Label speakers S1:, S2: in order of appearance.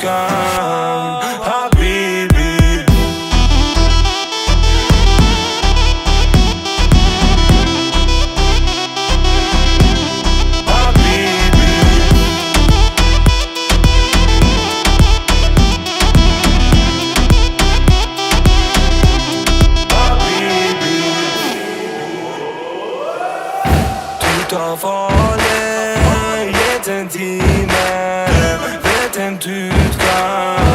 S1: kan Habibi. Ta farlig, gitt en time. Vet hvem du kan